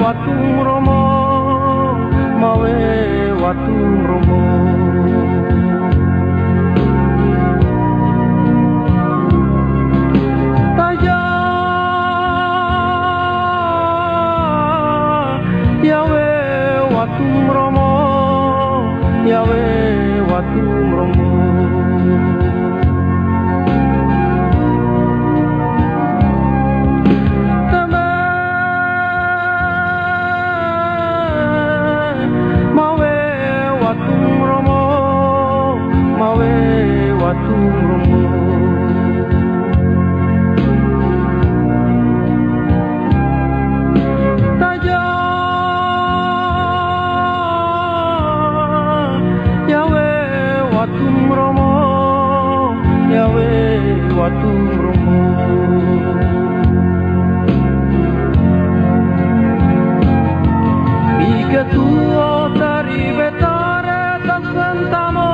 watung romo, mawe watung romo. Taja yawe watung romo, yawe watung romo. Watung romo. Taja yawe watung romo, yawe watung romo. Ike tuo dari betare tak sentamo,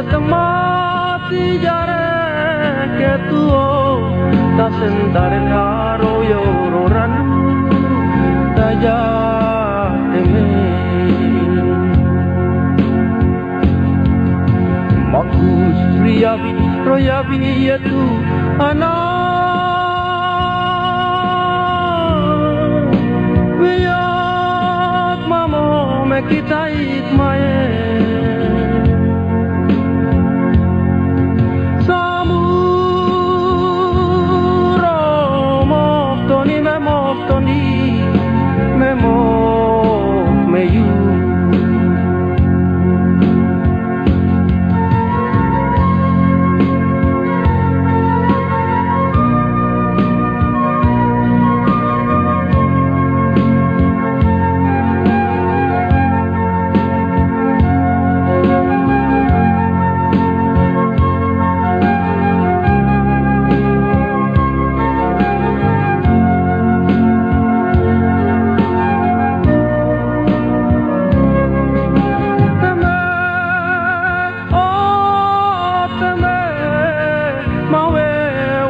temati jare ke tuo ta sentare haro yororan taja teme makus riabi royabi yetu ana wiat mamo mekitait mae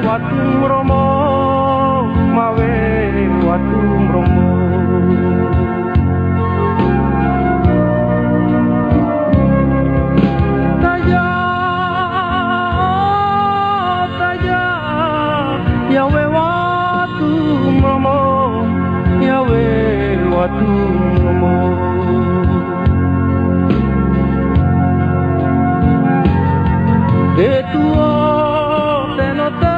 watung romo, mawe watung romo. Taja yawe watung romo, yawe watung romo. Ketua tenote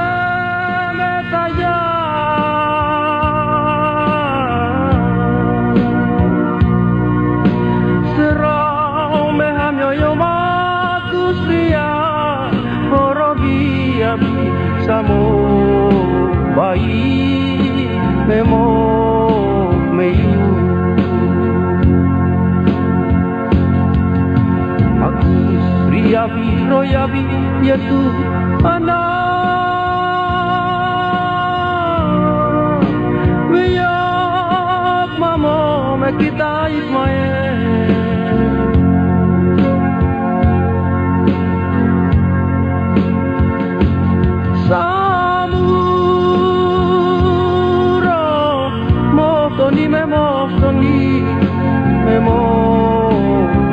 samo bayi memo meyu makus riabi royabi yetu ana wiyak mamo mekitait mae memo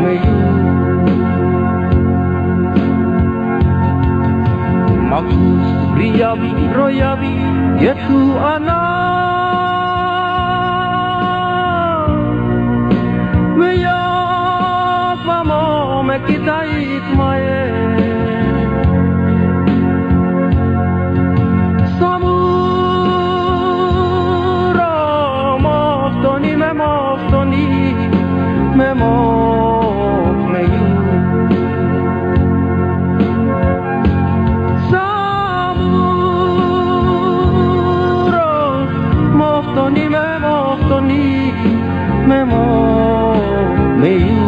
meyu makus riabi royabi yetu ana wiyak mamo mekitait mae memo meyu samuro moftoni memo meyu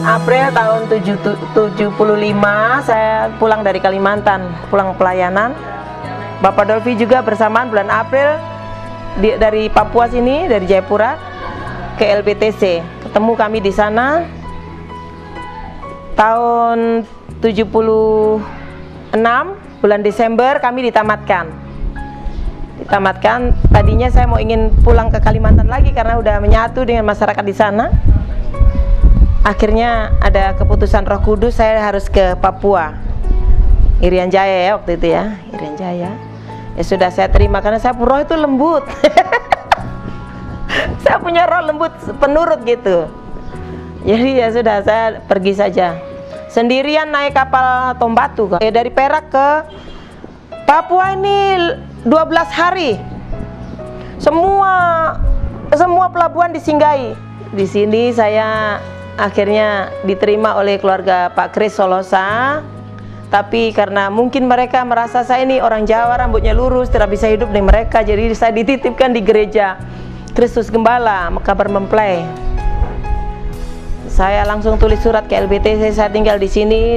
April tahun 75 saya pulang dari Kalimantan, pulang pelayanan. Bapak Dolfi juga bersamaan bulan April dari Papua sini, dari Jayapura ke LBTC. Ketemu kami di sana. Tahun 76 bulan Desember kami ditamatkan. Tadinya saya mau ingin pulang ke Kalimantan lagi karena udah menyatu dengan masyarakat di sana. Akhirnya ada keputusan Roh Kudus, saya harus ke Papua, Irian Jaya ya waktu itu ya, Irian Jaya. Ya sudah, saya terima karena saya roh itu lembut. Saya punya roh lembut penurut gitu. Jadi ya sudah, saya pergi saja sendirian naik kapal Tombatu dari Perak ke Papua ini 12 hari. Semua pelabuhan disinggahi. Di sini saya akhirnya diterima oleh keluarga Pak Kris Solosa. Tapi karena mungkin mereka merasa saya ini orang Jawa, rambutnya lurus, tidak bisa hidup dengan mereka, jadi saya dititipkan di gereja Kristus Gembala, Kabar Mempelai. Saya langsung tulis surat ke LBTC, saya tinggal di sini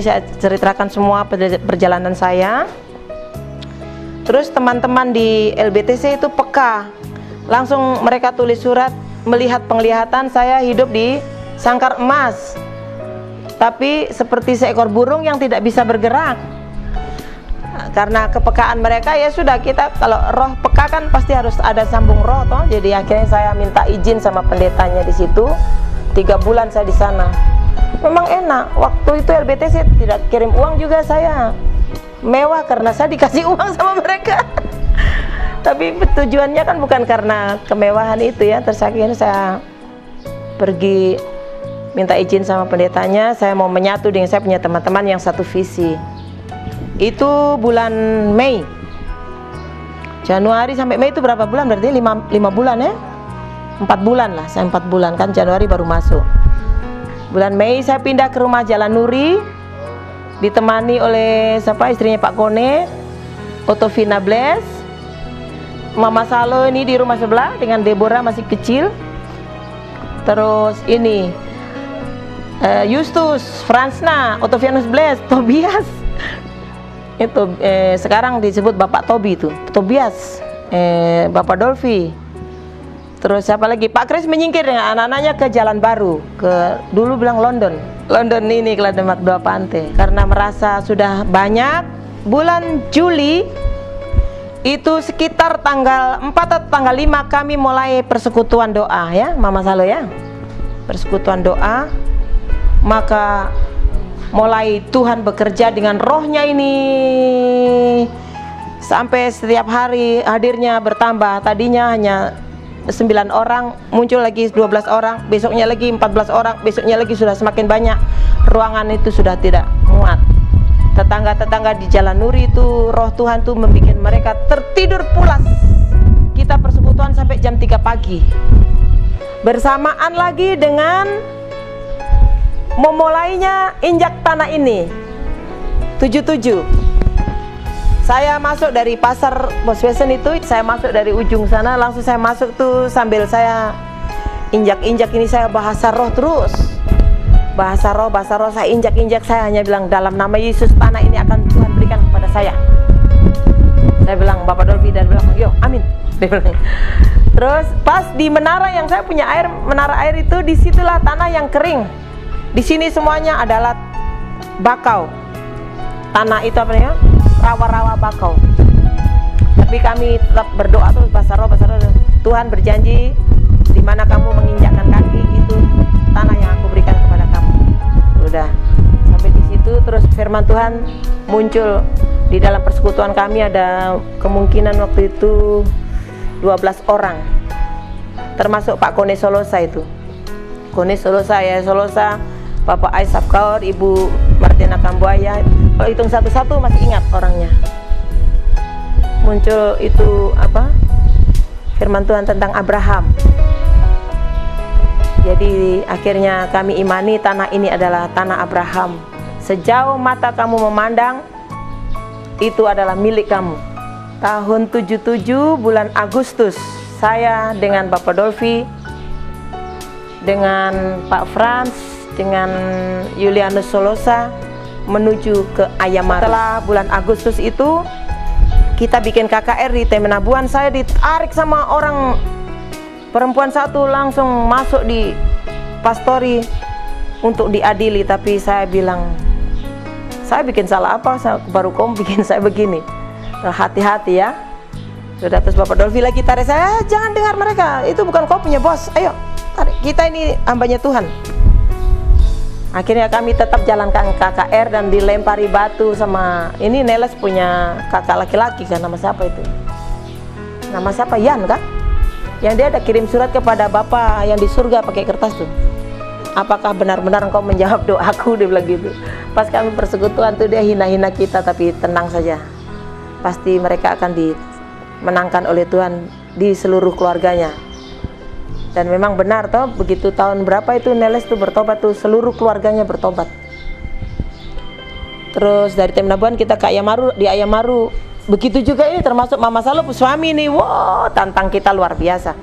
saya ceritakan semua perjalanan saya. Terus teman-teman di LBTC itu peka, langsung mereka tulis surat melihat penglihatan saya hidup di sangkar emas, tapi seperti seekor burung yang tidak bisa bergerak. Karena kepekaan mereka, ya sudah, kita kalau roh peka kan pasti harus ada sambung roh toh. Jadi akhirnya saya minta izin sama pendetanya di situ. 3 bulan saya di sana. Memang enak. Waktu itu LBTC tidak kirim uang juga, saya mewah karena saya dikasih uang sama mereka. Tapi tujuannya kan bukan karena kemewahan itu ya. Terus akhirnya saya pergi minta izin sama pendetanya, saya mau menyatu dengan saya punya teman-teman yang satu visi. Itu bulan Mei. Januari sampai Mei itu berapa bulan? Berarti 5 bulan ya? 4 bulan lah, saya 4 bulan kan, Januari baru masuk. Bulan Mei saya pindah ke rumah Jalan Nuri, ditemani oleh istrinya Pak Kone, Otovina Bles, Mama Salo ini di rumah sebelah dengan Deborah masih kecil. Terus ini Justus, Fransna, Otovianus Bles, Tobias. Itu sekarang disebut Bapak Tobi itu, Tobias, Bapak Dolfi. Terus siapa lagi? Pak Kris menyingkir dengan anak-anaknya ke Jalan Baru, dulu bilang London ini ke Demak 2 Pantai, karena merasa sudah banyak. Bulan Juli itu sekitar tanggal 4 atau tanggal 5 kami mulai persekutuan doa ya, Mama Salo ya, persekutuan doa. Maka mulai Tuhan bekerja dengan rohnya ini, sampai setiap hari hadirnya bertambah. Tadinya hanya 9 orang, muncul lagi 12 orang, besoknya lagi 14 orang, besoknya lagi sudah semakin banyak. Ruangan itu sudah tidak muat. Tetangga-tetangga di Jalan Nuri itu roh Tuhan tuh membuat mereka tertidur pulas. Kita persekutuan sampai jam 3 pagi. Bersamaan lagi dengan memulainya injak tanah ini 77. Saya masuk dari pasar Boswesen itu, saya masuk dari ujung sana, langsung saya masuk tuh sambil saya injak-injak ini, saya bahasa roh terus. Bahasa roh saya injak-injak, saya hanya bilang dalam nama Yesus tanah ini akan Tuhan berikan kepada saya. Saya bilang, Bapak Dolfi dan bilang, yo amin. Dia bilang. Terus pas di menara yang saya punya air, menara air itu, disitulah tanah yang kering. Di sini semuanya adalah bakau. Tanah itu apa namanya? Rawa-rawa bakau. Tapi kami tetap berdoa terus, bahasa roh. Tuhan berjanji, di mana kamu menginjakkan kaki itu tanah yang aku berikan kepada kamu. Udah sampai di situ. Terus firman Tuhan muncul di dalam persekutuan kami. Ada kemungkinan waktu itu 12 orang, termasuk Pak Kone Solosa itu. Kone Solosa ya, Solosa, Bapak Aisap Kaur, Ibu Martina Kambuaya. Kalau hitung satu-satu masih ingat orangnya. Muncul itu apa? Firman Tuhan tentang Abraham. Jadi akhirnya kami imani tanah ini adalah tanah Abraham. Sejauh mata kamu memandang, itu adalah milik kamu. Tahun 77 bulan Agustus, saya dengan Bapak Dolfi, dengan Pak Frans, dengan Julianus Solosa menuju ke Ayamaru. Setelah bulan Agustus itu kita bikin KKR di Temenabuan. Saya ditarik sama orang perempuan satu, langsung masuk di pastori untuk diadili. Tapi saya bilang, saya bikin salah apa? Baru kamu bikin saya begini. Hati-hati ya. Sudah, terus Bapak Dolfi lagi tarik saya, jangan dengar mereka, itu bukan kau punya bos, ayo tarik, kita ini hambanya Tuhan. Akhirnya kami tetap jalankan KKR dan dilempari batu sama, ini Neles punya kakak laki-laki kan, nama siapa itu? Nama siapa? Yan kan? Yang dia ada kirim surat kepada Bapak yang di surga pakai kertas tuh. Apakah benar-benar engkau menjawab doaku? Dia bilang gitu. Pas kami persekutuan tuh dia hina-hina kita, tapi tenang saja. Pasti mereka akan dimenangkan oleh Tuhan di seluruh keluarganya. Dan memang benar toh, begitu tahun berapa itu Neles tuh bertobat tuh, seluruh keluarganya bertobat. Terus dari Temenabuan kita ke Ayamaru, di Ayamaru begitu juga ini, termasuk Mama Salo suami nih, wow, tantang kita luar biasa.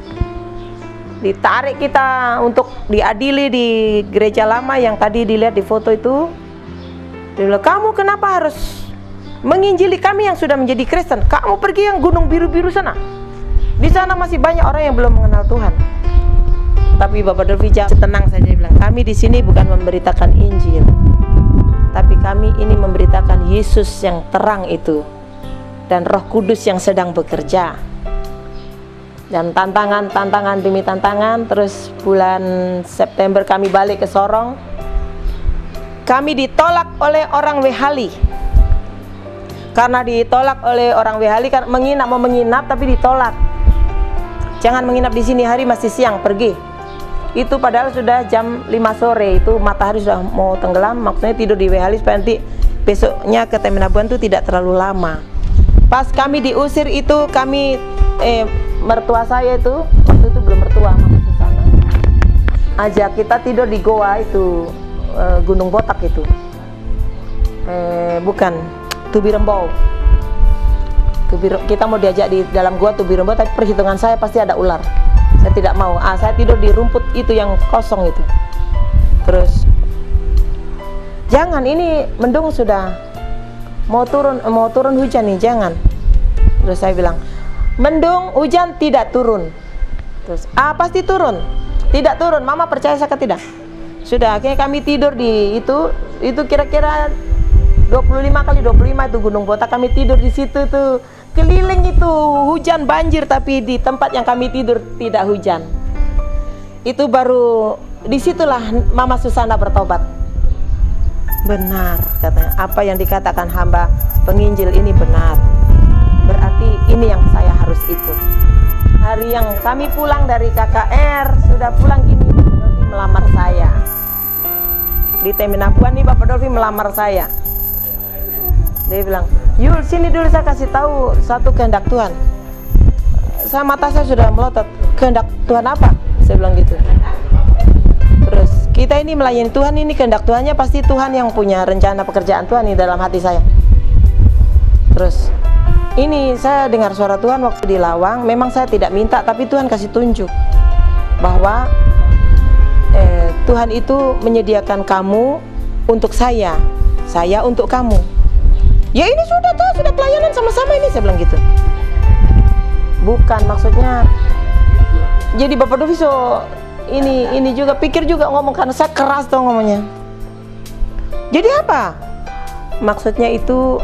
Ditarik kita untuk diadili di gereja lama yang tadi dilihat di foto itu. Dia bilang, kamu kenapa harus menginjili kami yang sudah menjadi Kristen? Kamu pergi yang gunung biru-biru sana. Di sana masih banyak orang yang belum mengenal Tuhan. Tapi Bapak Dolfi tenang saja, dia bilang, kami di sini bukan memberitakan Injil, tapi kami ini memberitakan Yesus yang terang itu dan Roh Kudus yang sedang bekerja. Dan tantangan demi tantangan. Terus bulan September kami balik ke Sorong. Kami ditolak oleh orang Wehali. Karena ditolak oleh orang Wehali, kan mau menginap tapi ditolak. Jangan menginap di sini, hari masih siang, pergi. Itu padahal sudah jam 5 sore, itu matahari sudah mau tenggelam. Maksudnya tidur di Wehali supaya nanti besoknya ke Temenabuan itu tidak terlalu lama. Pas kami diusir itu, kami mertua saya itu, waktu itu belum mertua, Mama Susana, ajak kita tidur di goa itu, Gunung Botak itu, bukan, Tubirembau. Kita mau diajak di dalam goa Tubirembau, tapi perhitungan saya pasti ada ular. Saya tidak mau. Saya tidur di rumput itu yang kosong itu. Terus, jangan, ini mendung sudah mau turun hujan nih, jangan. Terus saya bilang, mendung, hujan, tidak turun. Terus, pasti turun. Tidak turun, Mama percaya saya tidak? Sudah, akhirnya kami tidur di itu kira-kira 25 kali 25 itu Gunung Botak. Kami tidur di situ tuh, keliling itu hujan banjir, tapi di tempat yang kami tidur tidak hujan. Itu baru disitulah Mama Susana bertobat. Benar katanya, apa yang dikatakan hamba penginjil ini benar. Berarti ini yang saya harus ikut. Hari yang kami pulang dari KKR, sudah pulang gini, Bapak Dolfi melamar saya. Di Temenabuan nih Bapak Dolfi melamar saya. Dia bilang, Yul, sini dulu saya kasih tahu satu kehendak Tuhan. Mata saya sudah melotot, kehendak Tuhan apa? Saya bilang gitu. Terus, kita ini melayani Tuhan, ini kehendak Tuhannya pasti Tuhan yang punya rencana pekerjaan Tuhan di dalam hati saya. Terus, ini saya dengar suara Tuhan waktu di Lawang. Memang saya tidak minta, tapi Tuhan kasih tunjuk bahwa Tuhan itu menyediakan kamu untuk saya untuk kamu. Ya ini sudah pelayanan sama-sama ini, saya bilang gitu. Bukan, maksudnya jadi Bapak Dolfi ini juga pikir juga ngomong, karena saya keras tuh ngomongnya. Jadi apa? Maksudnya itu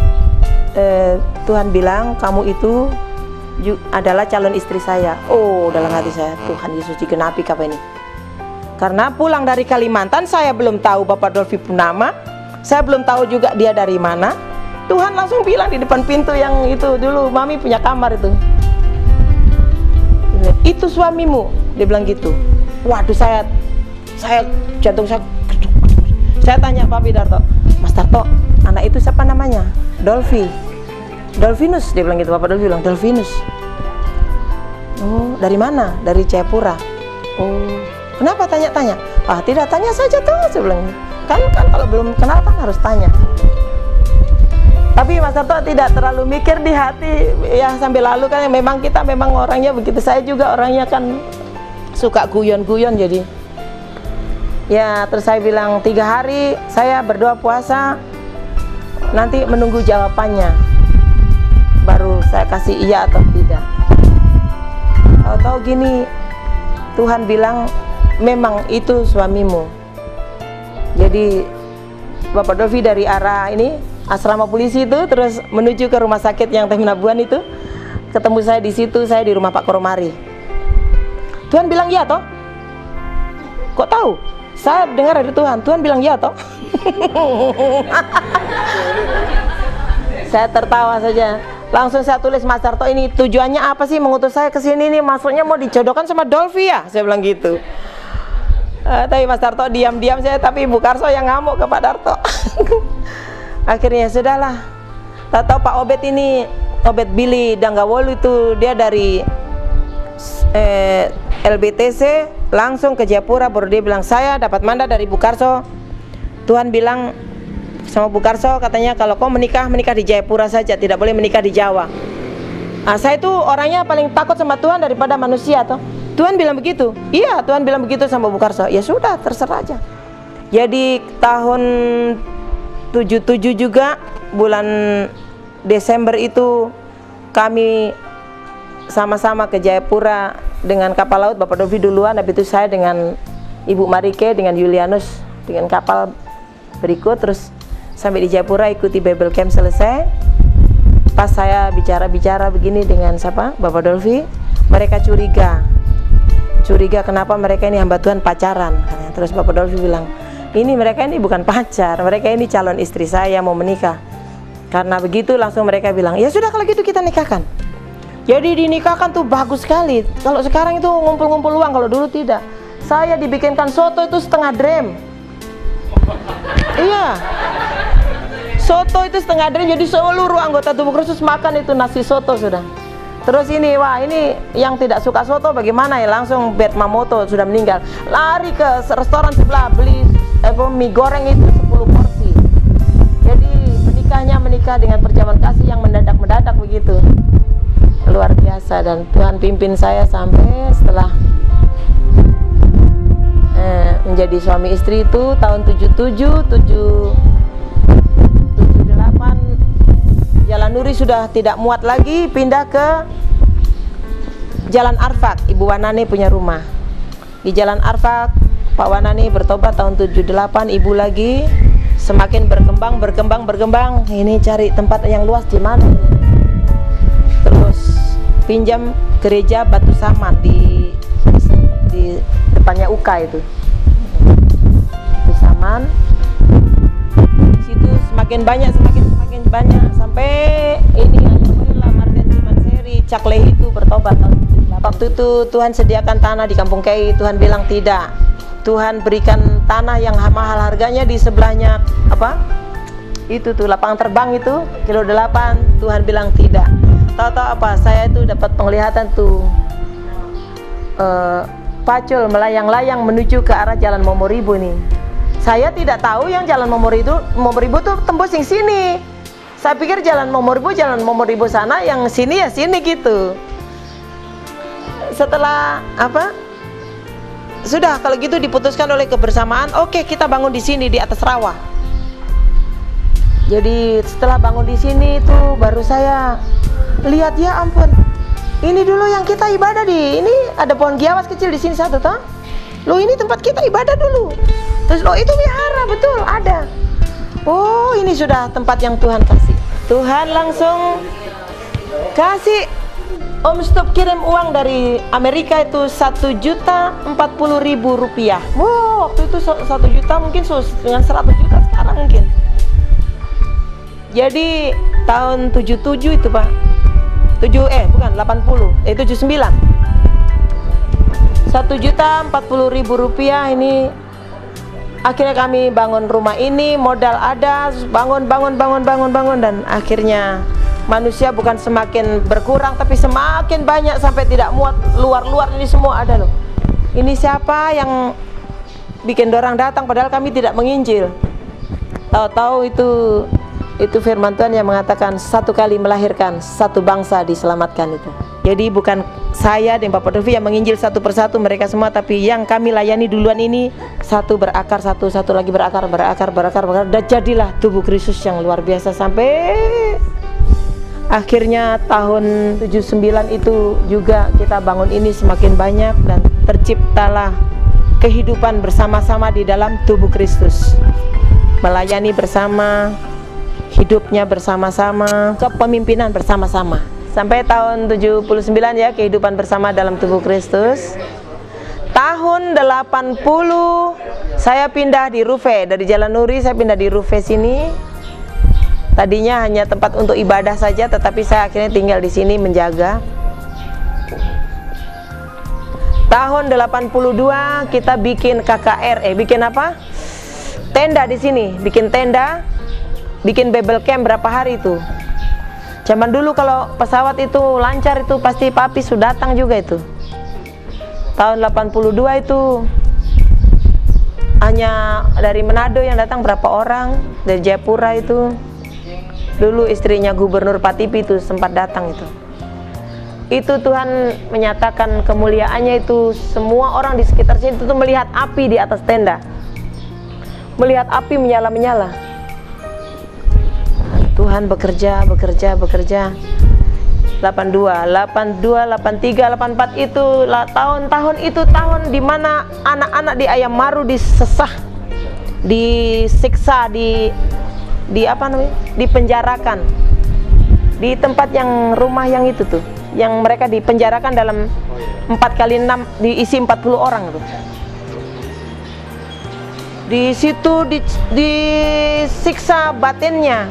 Tuhan bilang kamu itu adalah calon istri saya. Oh, dalam hati saya, Tuhan Yesus digenapi apa ini? Karena pulang dari Kalimantan, saya belum tahu Bapak Dolfi Punama, saya belum tahu juga dia dari mana. Tuhan langsung bilang di depan pintu yang itu dulu, Mami punya kamar itu suamimu, dia bilang gitu. Waduh, saya jantung saya tanya Pak Widarto, Mas Darto, anak itu siapa namanya? Dolfi, Dolfinus, dia bilang gitu. Bapak Dolfi bilang Dolfinus. Oh, dari mana? Dari Jayapura. Oh, kenapa tanya-tanya? Tidak, tanya saja tuh, saya bilang. Kan kalau belum kenal kan harus tanya. Tapi Mas Darto tidak terlalu mikir di hati ya, sambil lalu kan, memang kita memang orangnya begitu. Saya juga orangnya kan suka guyon-guyon, jadi Ya, terus saya bilang 3 hari saya berdoa puasa, nanti menunggu jawabannya, baru saya kasih iya atau tidak. Tahu-tahu gini, Tuhan bilang memang itu suamimu. Jadi Bapak Dolfi dari arah ini asrama polisi itu terus menuju ke rumah sakit yang Teminabuan itu, ketemu saya di situ, saya di rumah Pak Koromari. Tuhan bilang ya toh? Kok tahu? Saya dengar dari Tuhan, Tuhan bilang ya toh? Saya tertawa saja. Langsung saya tulis, Mas Darto, ini tujuannya apa sih mengutus saya ke sini nih? Maksudnya mau dijodohkan sama Dolfi ya? Saya bilang gitu. Tapi Mas Darto diam-diam saya, tapi Ibu Karso yang ngamuk ke Pak Darto. Akhirnya sudahlah. Tahu Pak Obed ini, Obed Billy Danggawolu itu, dia dari LBTC langsung ke Jayapura, baru dia bilang saya dapat mandat dari Bu Karso. Tuhan bilang sama Bu Karso, katanya kalau kau menikah di Jayapura saja, tidak boleh menikah di Jawa. Nah, saya itu orangnya paling takut sama Tuhan daripada manusia toh. Tuhan bilang begitu. Iya, Tuhan bilang begitu sama Bu Karso. Ya sudah, terserah aja. Jadi tahun 77 juga bulan Desember itu kami sama-sama ke Jayapura dengan kapal laut, Bapak Dolfi duluan, habis itu saya dengan Ibu Marike dengan Julianus dengan kapal berikut, terus sampai di Jayapura ikuti Bible Camp selesai. Pas saya bicara-bicara begini dengan siapa? Bapak Dolfi, mereka curiga kenapa mereka ini hamba Tuhan pacaran. Terus Bapak Dolfi bilang, ini mereka ini bukan pacar, mereka ini calon istri saya mau menikah. Karena begitu langsung mereka bilang, ya sudah kalau gitu kita nikahkan. Jadi dinikahkan tuh bagus sekali. Kalau sekarang itu ngumpul-ngumpul uang, kalau dulu tidak. Saya dibikinkan soto itu setengah dram. Iya, soto itu setengah dram, jadi seluruh anggota tubuh Kristus makan itu nasi soto sudah. Terus ini, wah ini yang tidak suka soto bagaimana ya, langsung Bet Mamoto sudah meninggal, lari ke restoran sebelah beli mie goreng itu 10 porsi. Jadi menikah dengan perjamuan kasih yang mendadak begitu. Luar biasa, dan Tuhan pimpin saya sampai setelah menjadi suami istri itu tahun 78 Jalan Nuri sudah tidak muat lagi, pindah ke Jalan Arfak. Ibu Wanani punya rumah di Jalan Arfak. Pak Wanani bertobat tahun 78, ibu lagi semakin berkembang. Ini cari tempat yang luas di mana? Terus pinjam gereja Batu Saman di depannya UKA itu. Batu Saman. Di situ semakin banyak sampai ini alhamdulillah Martin Simanseri Cakle itu bertobat. Waktu itu Tuhan sediakan tanah di Kampung Kei, Tuhan bilang tidak. Tuhan berikan tanah yang mahal harganya di sebelahnya apa? Itu tuh lapangan terbang itu kilo 8, Tuhan bilang tidak. Tahu-tahu apa? Saya itu dapat penglihatan tuh pacul melayang-layang menuju ke arah Jalan Momoribo nih. Saya tidak tahu yang Jalan Momoribo tuh tembus yang sini. Saya pikir Jalan Momoribo sana, yang sini ya sini gitu. Setelah apa? Sudah kalau gitu diputuskan oleh kebersamaan, oke kita bangun di sini di atas rawa. Jadi setelah bangun di sini itu baru saya lihat, ya ampun, ini dulu yang kita ibadah di ini ada pohon giawas kecil di sini satu toh. Loh ini tempat kita ibadah dulu. Terus loh itu wihara, betul ada. Oh ini sudah tempat yang Tuhan kasih. Tuhan langsung kasih Om Stop kirim uang dari Amerika itu 1.040.000 rupiah. Wow, waktu itu 1 juta mungkin dengan 100 juta sekarang mungkin. Jadi tahun 77 itu Pak, 79. 1.040.000 rupiah ini. Akhirnya kami bangun rumah ini, modal ada, bangun dan akhirnya manusia bukan semakin berkurang tapi semakin banyak sampai tidak muat. Luar ini semua ada loh. Ini siapa yang bikin dorang datang padahal kami tidak menginjil. Tahu-tahu itu firman Tuhan yang mengatakan 1 kali melahirkan 1 bangsa diselamatkan itu. Jadi bukan saya dan Bapak Dolfi yang menginjil satu persatu mereka semua, tapi yang kami layani duluan ini satu berakar, satu lagi berakar, dan jadilah tubuh Kristus yang luar biasa sampai akhirnya tahun 79 itu juga kita bangun ini semakin banyak dan terciptalah kehidupan bersama-sama di dalam tubuh Kristus, melayani bersama, hidupnya bersama-sama, kepemimpinan bersama-sama. Sampai tahun 79 ya, kehidupan bersama dalam tubuh Kristus. Tahun 80 saya pindah di Rufe, dari Jalan Nuri saya pindah di Rufe sini. Tadinya hanya tempat untuk ibadah saja, tetapi saya akhirnya tinggal di sini menjaga. Tahun 82 kita bikin KKR, bikin apa? Tenda di sini, bikin tenda, bikin Bible Camp berapa hari itu. Zaman dulu kalau pesawat itu lancar itu pasti Papi sudah datang juga itu. Tahun 82 itu hanya dari Manado yang datang berapa orang, dari Jayapura itu. Dulu istrinya Gubernur Patipi itu sempat datang itu. Itu Tuhan menyatakan kemuliaannya itu, semua orang di sekitar sini itu melihat api di atas tenda. Melihat api menyala-menyala. Tuhan bekerja. 82, 83, 84 itu tahun-tahun itu tahun dimana anak-anak di Ayam Maru disesah, disiksa, di apa namanya, dipenjarakan di tempat yang rumah yang itu tuh, yang mereka dipenjarakan dalam 4 kali 6 diisi 40 orang tuh. Di situ disiksa batinnya,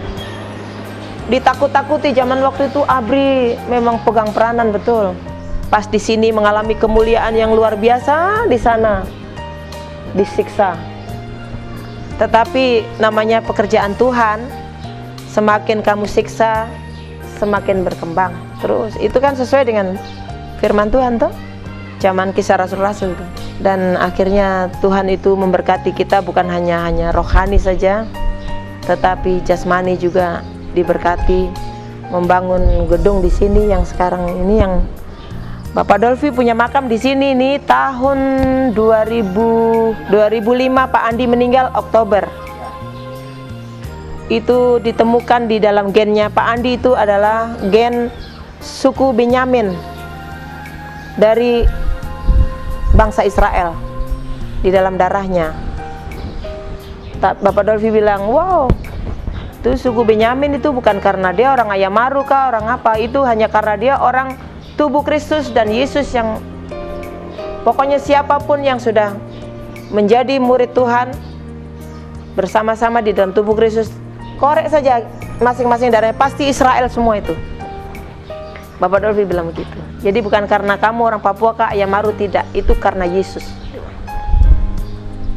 ditakut-takuti. Zaman waktu itu ABRI memang pegang peranan betul. Pas di sini mengalami kemuliaan yang luar biasa, di sana disiksa. Tetapi namanya pekerjaan Tuhan, semakin kamu siksa, semakin berkembang. Terus itu kan sesuai dengan firman Tuhan tuh, zaman Kisah Rasul-Rasul tuh. Dan akhirnya Tuhan itu memberkati kita bukan hanya rohani saja, tetapi jasmani juga diberkati, membangun gedung di sini yang sekarang ini, yang Bapak Dolfi punya makam di sini nih tahun 2005 Pak Andi meninggal Oktober. Itu ditemukan di dalam gennya Pak Andi itu adalah gen suku Benyamin dari bangsa Israel di dalam darahnya. Bapak Dolfi bilang, wow, itu suku Benyamin itu bukan karena dia orang Ayam Maru kah, orang apa, itu hanya karena dia orang tubuh Kristus dan Yesus, yang pokoknya siapapun yang sudah menjadi murid Tuhan bersama-sama di dalam tubuh Kristus, korek saja masing-masing darahnya pasti Israel semua itu. Bapak Dolfi bilang begitu. Jadi bukan karena kamu orang Papua kah, Ayam Maru, tidak, itu karena Yesus.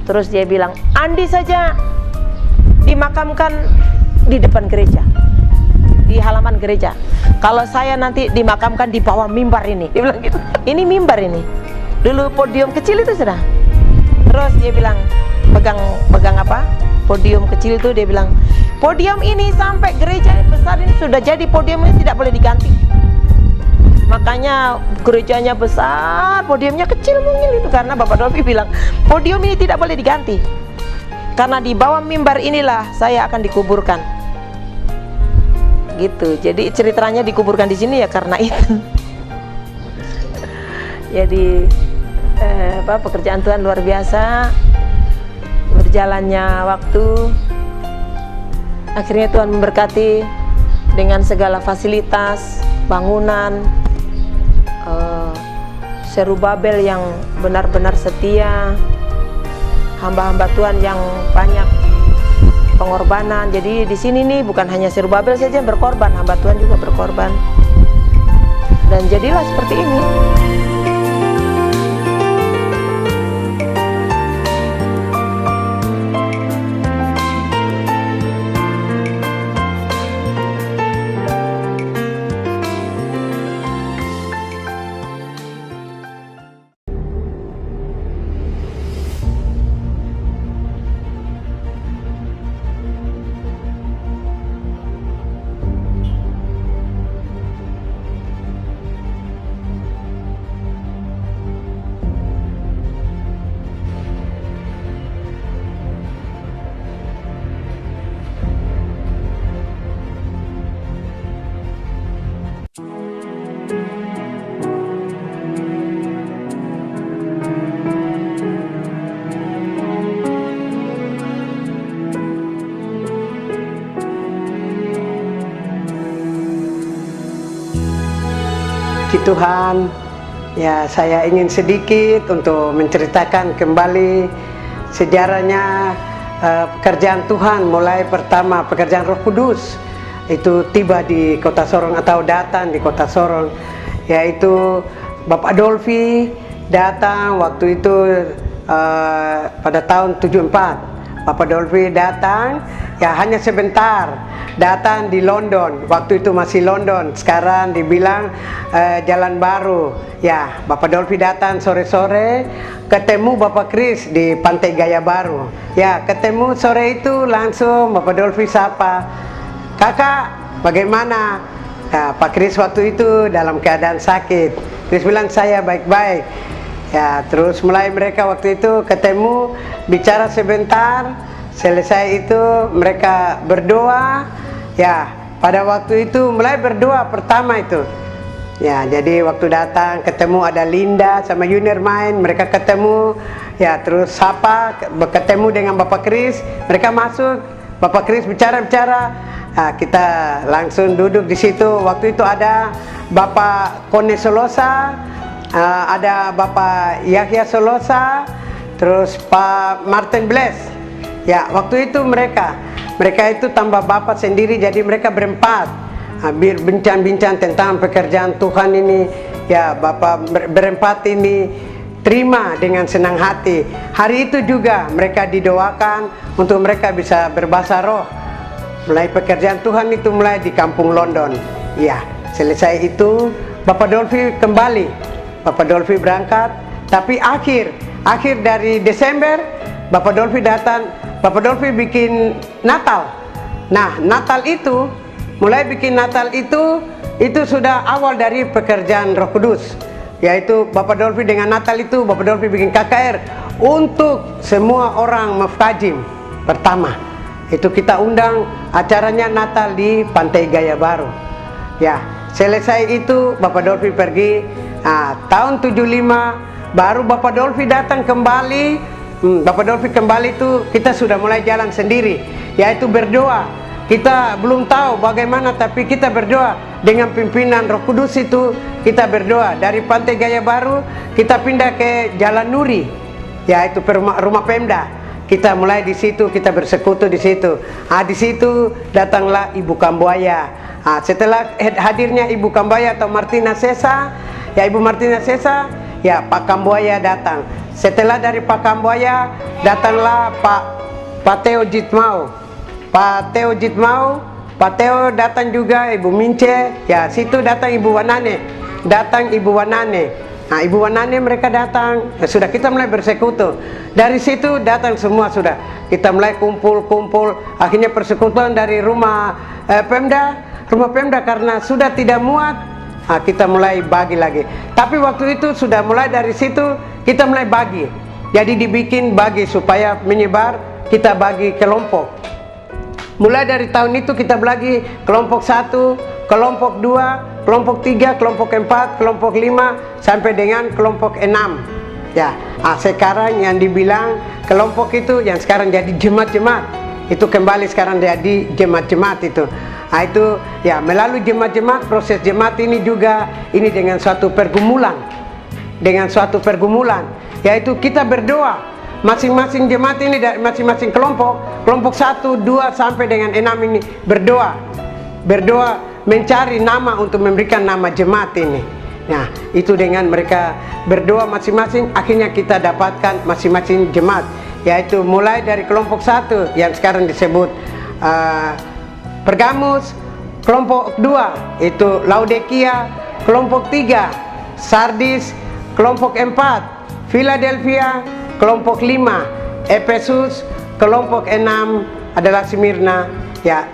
Terus dia bilang, Andi saja dimakamkan di depan gereja, di halaman gereja. Kalau saya nanti dimakamkan di bawah mimbar ini, dia bilang gitu. Ini mimbar ini, dulu podium kecil itu sudah. Terus dia bilang, pegang apa? Podium kecil itu, dia bilang, podium ini sampai gereja besar ini sudah jadi podium ini tidak boleh diganti. Makanya gerejanya besar, podiumnya kecil mungkin itu, karena Bapak Dolfi bilang podium ini tidak boleh diganti, karena di bawah mimbar inilah saya akan dikuburkan. Gitu. Jadi ceritanya dikuburkan di sini ya karena itu. Jadi pekerjaan Tuhan luar biasa. Berjalannya waktu, akhirnya Tuhan memberkati dengan segala fasilitas, bangunan, Serubabel yang benar-benar setia, hamba-hamba Tuhan yang banyak pengorbanan. Jadi di sini nih bukan hanya Serubabel saja yang berkorban, hamba Tuhan juga berkorban. Dan jadilah seperti ini. puji Tuhan. Ya, saya ingin sedikit untuk menceritakan kembali sejarahnya pekerjaan Tuhan. Mulai pertama pekerjaan Roh Kudus itu tiba di Kota Sorong atau datang di Kota Sorong, yaitu Bapak Dolfi datang waktu itu pada tahun 74. Bapak Dolfi datang, ya hanya sebentar, datang di London. Waktu itu masih London, sekarang dibilang Jalan Baru. Ya, Bapak Dolfi datang sore-sore, ketemu Bapak Kris di Pantai Gaya Baru. Ya, ketemu sore itu langsung Bapak Dolfi sapa, "Kakak, bagaimana?" Ya, Pak Kris waktu itu dalam keadaan sakit. Kris bilang, "Saya baik-baik." Ya, terus mulai mereka waktu itu ketemu, bicara sebentar, selesai itu mereka berdoa. Ya, pada waktu itu mulai berdoa pertama itu. Ya, jadi waktu datang ketemu ada Linda sama Junior main, mereka ketemu. Ya, terus sapa, ketemu dengan Bapak Kris, mereka masuk, Bapak Kris bicara-bicara. Nah, kita langsung duduk di situ. Waktu itu ada Bapak Kone Solosa, ada Bapak Yahya Solosa, terus Pak Martin Bless. Ya, waktu itu mereka itu tambah Bapak sendiri, jadi mereka berempat bincang-bincang tentang pekerjaan Tuhan ini. Ya, Bapak berempat ini terima dengan senang hati. Hari itu juga mereka didoakan untuk mereka bisa berbahasa roh. Mulai pekerjaan Tuhan itu mulai di kampung London. Ya, selesai itu Bapak Dolfi kembali. Bapak Dolfi berangkat, tapi akhir dari Desember Bapak Dolfi datang. Bapak Dolfi bikin Natal. Nah, Natal itu mulai bikin Natal itu sudah awal dari pekerjaan Roh Kudus. Yaitu Bapak Dolfi dengan Natal itu Bapak Dolfi bikin KKR untuk semua orang Muftajim pertama. Itu kita undang acaranya Natal di Pantai Gaya Baru. Ya, selesai itu Bapak Dolfi pergi. Nah, tahun 75 baru Bapak Dolfi datang kembali. Bapak Dolfi kembali itu kita sudah mulai jalan sendiri, yaitu berdoa. Kita belum tahu bagaimana, tapi kita berdoa dengan pimpinan Roh Kudus itu. Kita berdoa dari Pantai Gaya Baru kita pindah ke Jalan Nuri, yaitu rumah Pemda. Kita mulai di situ, kita bersekutu di situ. Di situ datanglah Ibu Kambuaya. Setelah hadirnya Ibu Kambuaya atau Martina Sesa, ya Ibu Martina Sesa, ya Pak Kambuaya datang. Setelah dari Pak Kambuaya datanglah Pak Teo Jitmau. Pak Teo Jitmau, Pak Teo datang juga, Ibu Mince. Ya, situ datang Ibu Wanane. Datang Ibu Wanane. Nah, Ibu Wanane mereka datang. Ya, sudah kita mulai bersekutu. Dari situ datang semua sudah. Kita mulai kumpul. Akhirnya persekutuan dari rumah Pemda karena sudah tidak muat. Nah, kita mulai bagi lagi. Tapi waktu itu sudah mulai dari situ kita mulai bagi. Jadi dibikin bagi supaya menyebar, kita bagi kelompok. Mulai dari tahun itu kita bagi kelompok 1, kelompok 2, kelompok 3, kelompok 4, kelompok 5 sampai dengan kelompok 6. Ya, sekarang yang dibilang kelompok itu yang sekarang jadi jemaat-jemaat. Itu kembali sekarang jadi jemaat-jemaat itu. Nah, itu ya melalui jemaat-jemaat, proses jemaat ini juga ini dengan suatu pergumulan. Yaitu kita berdoa. Masing-masing jemaat ini dari masing-masing kelompok 1, 2 sampai dengan 6 ini berdoa mencari nama untuk memberikan nama jemaat ini. Nah, itu dengan mereka berdoa masing-masing, akhirnya kita dapatkan masing-masing jemaat. Yaitu mulai dari kelompok 1 yang sekarang disebut Pergamus, kelompok 2 itu Laodikia, kelompok 3 Sardis, kelompok 4 Philadelphia, kelompok 5 Efesus, kelompok 6 adalah Smyrna. Ya,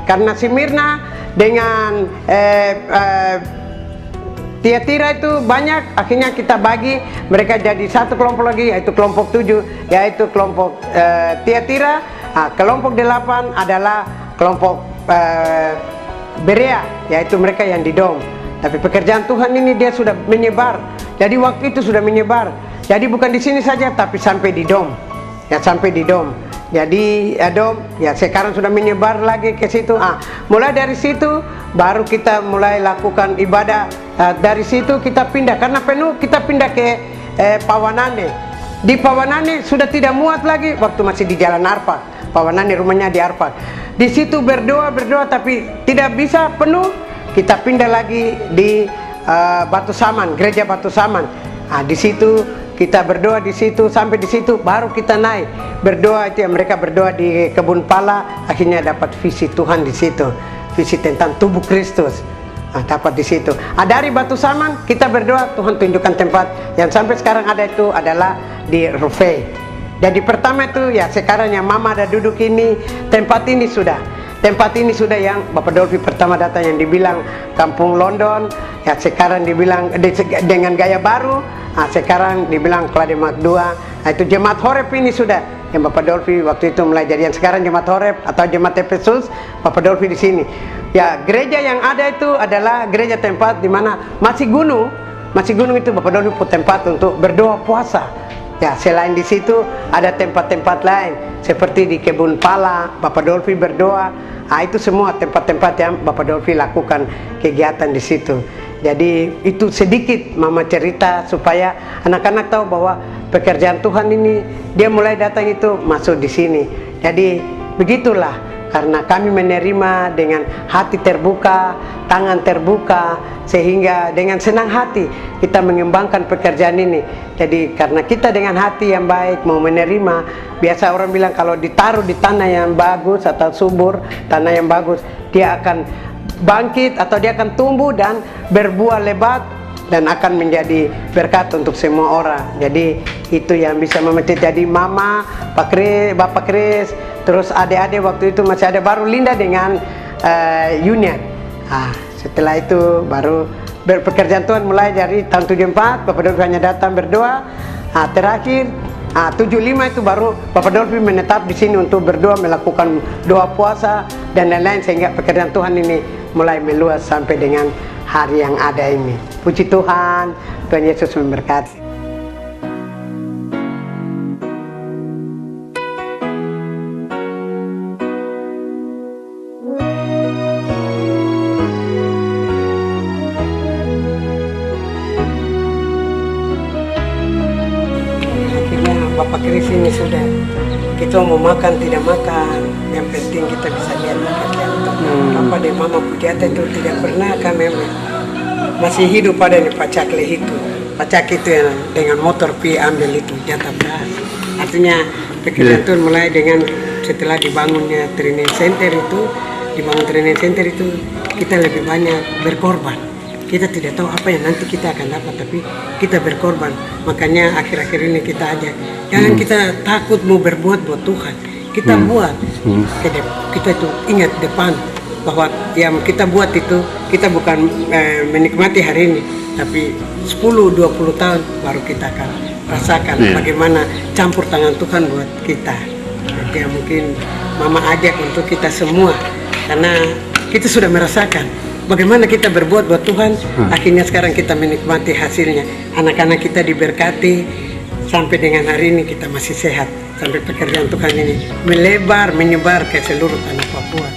karena Smyrna dengan Tiatira itu banyak, akhirnya kita bagi mereka jadi satu kelompok lagi, yaitu kelompok 7, yaitu kelompok Tiatira. Kelompok 8 adalah kelompok Berea, yaitu mereka yang di Dom. Tapi pekerjaan Tuhan ini dia sudah menyebar. Jadi waktu itu sudah menyebar. Jadi bukan di sini saja, tapi sampai di Dom. Ya, sampai di Dom. Jadi Dom, ya sekarang sudah menyebar lagi ke situ. Mulai dari situ baru kita mulai lakukan ibadah Dari situ kita pindah, karena penuh kita pindah ke Pawanane. Di Pawanane sudah tidak muat lagi, waktu masih di Jalan Arpak. Pawanane rumahnya di Arpak. Di situ berdoa tapi tidak bisa penuh. Kita pindah lagi di Batu Saman, gereja Batu Saman. Nah, di situ kita berdoa di situ, sampai di situ baru kita naik berdoa. Itu yang mereka berdoa di kebun pala, akhirnya dapat visi Tuhan di situ, visi tentang tubuh Kristus. Nah, dapat di situ. Dari Batu Saman kita berdoa, Tuhan tunjukkan tempat yang sampai sekarang ada itu adalah di Rufai. Jadi pertama itu ya sekarang yang Mama ada duduk ini, tempat ini sudah yang Bapak Dolphy pertama datang yang dibilang Kampung London, ya sekarang dibilang dengan gaya baru, nah sekarang dibilang Klademak 2. Nah itu Jemaat Horeb ini sudah yang Bapak Dolphy waktu itu mulai jadian, sekarang Jemaat Horeb atau Jemaat Efesus, Bapak Dolphy di sini. Ya gereja yang ada itu adalah gereja tempat di mana masih gunung itu Bapak Dolphy tempat untuk berdoa puasa. Ya selain di situ ada tempat-tempat lain seperti di kebun pala Bapak Dolphy berdoa. Nah, itu semua tempat-tempat yang Bapak Dolphy lakukan kegiatan di situ. Jadi itu sedikit Mama cerita supaya anak-anak tahu bahwa pekerjaan Tuhan ini dia mulai datang itu masuk di sini. Jadi begitulah, karena kami menerima dengan hati terbuka, tangan terbuka, sehingga dengan senang hati kita mengembangkan pekerjaan ini. Jadi karena kita dengan hati yang baik mau menerima, biasa orang bilang kalau ditaruh di tanah yang bagus atau subur, tanah yang bagus, dia akan bangkit atau dia akan tumbuh dan berbuah lebat dan akan menjadi berkat untuk semua orang. Jadi itu yang bisa memetik. Jadi Mama, Bapak Kris, terus adik-adik waktu itu masih ada baru Linda dengan Yunia. Setelah itu baru pekerjaan Tuhan mulai dari tahun 74, Bapak Dolphy hanya datang berdoa. Terakhir 75 itu baru Bapak Dolphy menetap di sini untuk berdoa, melakukan doa puasa dan lain-lain, sehingga pekerjaan Tuhan ini mulai meluas sampai dengan hari yang ada ini. Puji Tuhan, Tuhan Yesus memberkati. Bapak Kris ini sudah, kita mau makan tidak makan, yang penting kita bisa lihat pekerjaan Tuhan. Papa dan Mama Pujiata itu tidak pernah kami masih hidup pada nih pacak itu. Pacak itu yang dengan motor pi ambil itu jatah beras. Artinya pekerjaan Tuhan mulai dengan setelah dibangunnya training center itu, kita lebih banyak berkorban. Kita tidak tahu apa yang nanti kita akan dapat, tapi kita berkorban. Makanya akhir-akhir ini kita ajak, jangan kita takut mau berbuat buat Tuhan. Kita buat, kita itu ingat depan bahwa yang kita buat itu, kita bukan menikmati hari ini, tapi 10-20 tahun baru kita akan rasakan bagaimana campur tangan Tuhan buat kita. Jadi mungkin Mama ajak untuk kita semua, karena kita sudah merasakan bagaimana kita berbuat buat Tuhan, akhirnya sekarang kita menikmati hasilnya. Anak-anak kita diberkati, sampai dengan hari ini kita masih sehat. Sampai pekerjaan Tuhan ini melebar, menyebar ke seluruh tanah Papua.